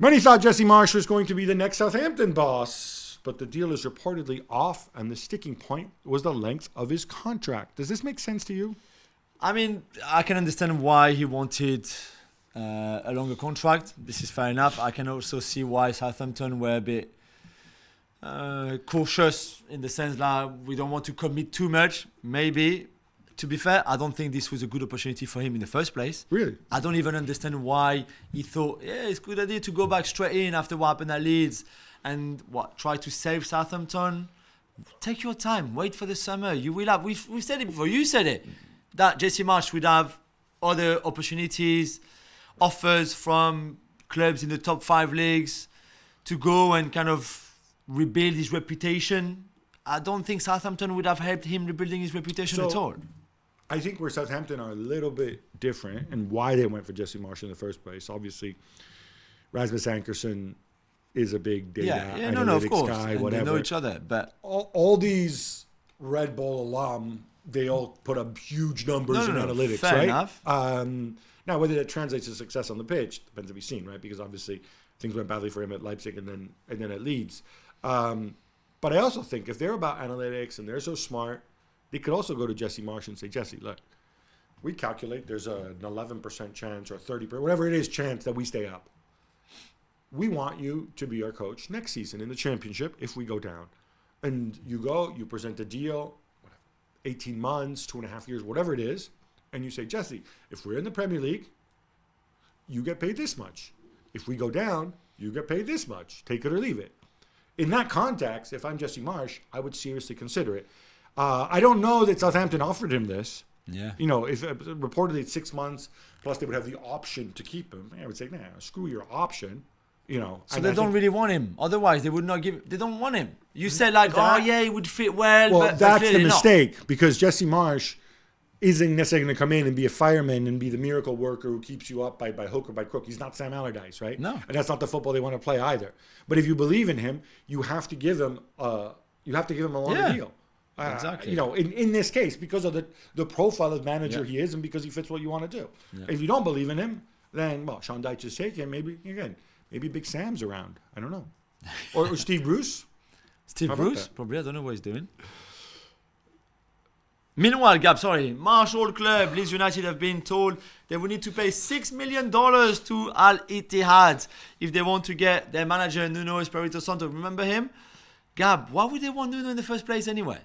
Many thought Jesse Marsh was going to be the next Southampton boss, but the deal is reportedly off, and the sticking point was the length of his contract. Does this make sense to you? I mean, I can understand why he wanted a longer contract. This is fair enough. I can also see why Southampton were a bit cautious in the sense that we don't want to commit too much. Maybe, to be fair, I don't think this was a good opportunity for him in the first place. Really? I don't even understand why he thought, it's a good idea to go back straight in after what happened at Leeds and try to save Southampton. Take your time. Wait for the summer. You will have. We've said it before. You said it. That Jesse Marsh would have other opportunities, offers from clubs in the top 5 leagues to go and kind of rebuild his reputation. I don't think Southampton would have helped him rebuilding his reputation at all. I think where Southampton are a little bit different and why they went for Jesse Marsh in the first place. Obviously, Rasmus Ankerson is a big data analytics guy, and whatever. They know each other, but all these Red Bull alum, they all put up huge numbers in analytics, fair right? Enough. Now, whether that translates to success on the pitch depends to be seen, right? Because obviously things went badly for him at Leipzig and then at Leeds. But I also think if they're about analytics and they're so smart, they could also go to Jesse Marsh and say, Jesse, look, we calculate there's an 11% chance or 30%, whatever it is, chance that we stay up. We want you to be our coach next season in the championship if we go down. And you go, you present a deal, 18 months, 2.5 years, whatever it is, and you say, Jesse, if we're in the Premier League, you get paid this much. If we go down, you get paid this much. Take it or leave it. In that context, if I'm Jesse Marsh, I would seriously consider it. I don't know that Southampton offered him this. Yeah. You know, if reportedly it's 6 months, plus they would have the option to keep him. I would say, screw your option. You know. So they don't really want him. Otherwise, they would not give. They don't want him. You said he would fit well. Well, but that's the mistake not. Because Jesse Marsh isn't necessarily going to come in and be a fireman and be the miracle worker who keeps you up by hook or by crook. He's not Sam Allardyce, right? No. And that's not the football they want to play either. But if you believe in him, you have to give him a longer deal. Exactly. You know, in this case, because of the profile of manager he is and because he fits what you want to do. Yeah. If you don't believe in him, then, Sean Dyche is taken. Maybe Big Sam's around. I don't know. Or Steve Bruce. Steve Bruce? Probably. I don't know what he's doing. Meanwhile, Marsh Old Club, Leeds United have been told they will need to pay $6 million to Al Ittihad if they want to get their manager, Nuno Espirito Santo. Remember him? Gab, why would they want Nuno in the first place anyway?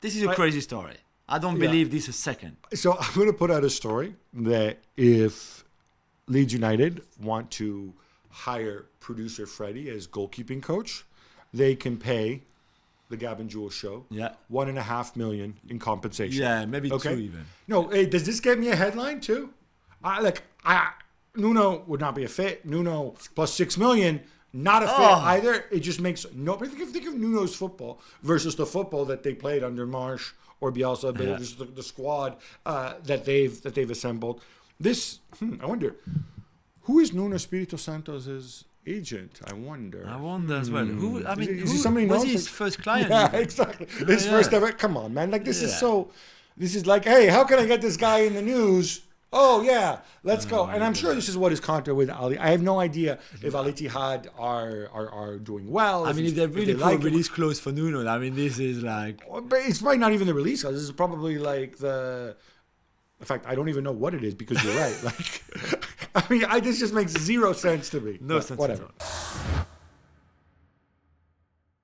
This is a crazy story. I don't believe this a second. So I'm going to put out a story that if Leeds United want to hire producer Freddie as goalkeeping coach, they can pay the Gab and Jules show $1.5 million in compensation. Yeah, maybe 2 even. No, hey, does this get me a headline too? Nuno would not be a fit. Nuno plus $6 million. Not a fit either. It just makes no. But think of Nuno's football versus the football that they played under Marsh or Bielsa, but just the squad that they've assembled. This, I wonder, who is Nuno Espirito Santos' agent? I wonder as well. Who? I mean, is he somebody was knows? his first client? Yeah, exactly. His first ever. Come on, man. Like this is so. This is like, hey, how can I get this guy in the news? Oh, yeah, let's go. And I'm sure this is what his contract with Ali. I have no idea if Al Ittihad are doing well. I mean, if they're really release close for Nuno, I mean, this is like... But it's probably not even the release. This is probably like the... In fact, I don't even know what it is because you're right. Like, I mean, this just makes zero sense to me. No sense. Whatever.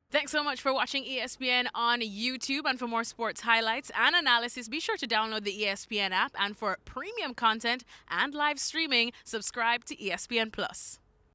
Thanks so much for watching ESPN on YouTube. And for more sports highlights and analysis, be sure to download the ESPN app. And for premium content and live streaming, subscribe to ESPN Plus.